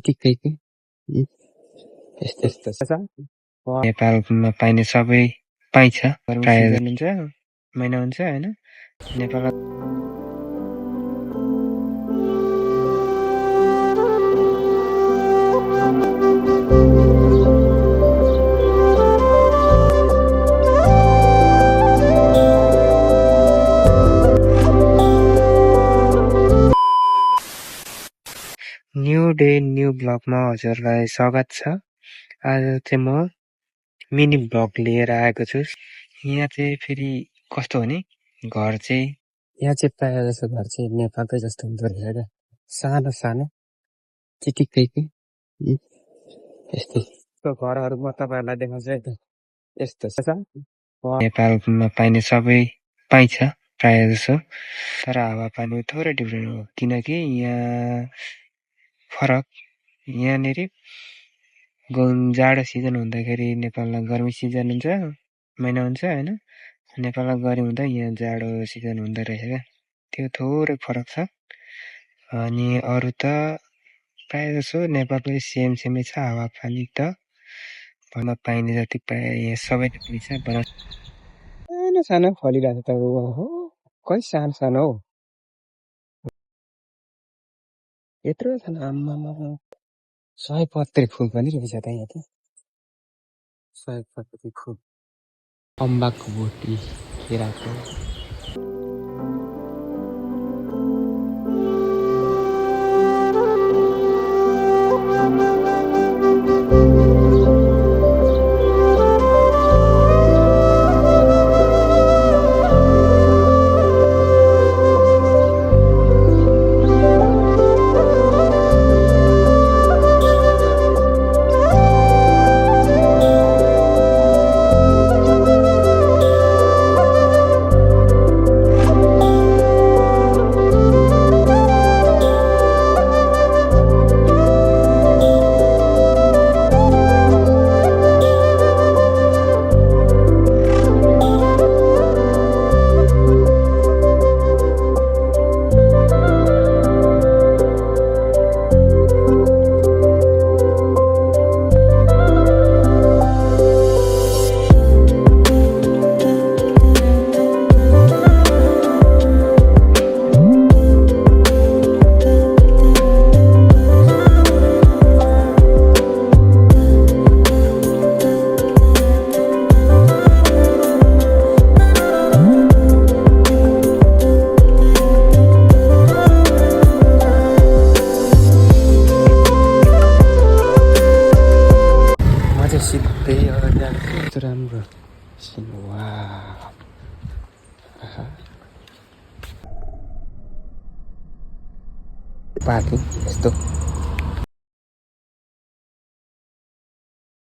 ठिकैको यस्तो यस्तो छ। नेपालमा पाइने सबै पाइन्छ। प्रायः सिजन हुन्छ, महिना हुन्छ हैन। नेपाल न्यू डे न्यू ब्लगमा हजुरलाई स्वागत छ। आज चाहिँ म मिनी ब्लग लिएर आएको छु। यहाँ चाहिँ फेरि कस्तो भने घर चाहिँ यहाँ चाहिँ प्रायः जस्तो घर चाहिँ नेपालकै जस्तो हुँदो रहेछ क्या। सानो सानो चिटिक्कैको यस्तो घरहरू म तपाईँहरूलाई देखाउँछु है त। यस्तो छ। नेपालमा पाइने सबै पाइन्छ प्रायः जसो, तर हावापानी थोरै डिफ्रेन्ट हो। किनकि यहाँ फरक, यहाँनिर जाडो सिजन हुँदाखेरि नेपालमा गर्मी सिजन हुन्छ, महिना हुन्छ हैन। नेपालमा गर्मी हुँदा यहाँ जाडो सिजन हुँदो रहेछ क्या। त्यो थोरै फरक छ। अनि अरू त प्रायः जसो नेपालकै सेमै छ। हावापानी त भन्न पाइने जति प्रायः यहाँ सबै पनि छ। सानो सानो फलिरहेको छ त हो, कति सानो सानो हो, यत्रो सानो। आम्मामा सयपत्री फुल पनि रहेछ त यहाँ त। सयपत्री फुल, अम्बाको बोटी, केराको। सिधै अगाडि आएको राम्रो सिन। वाह, पार्किङ यस्तो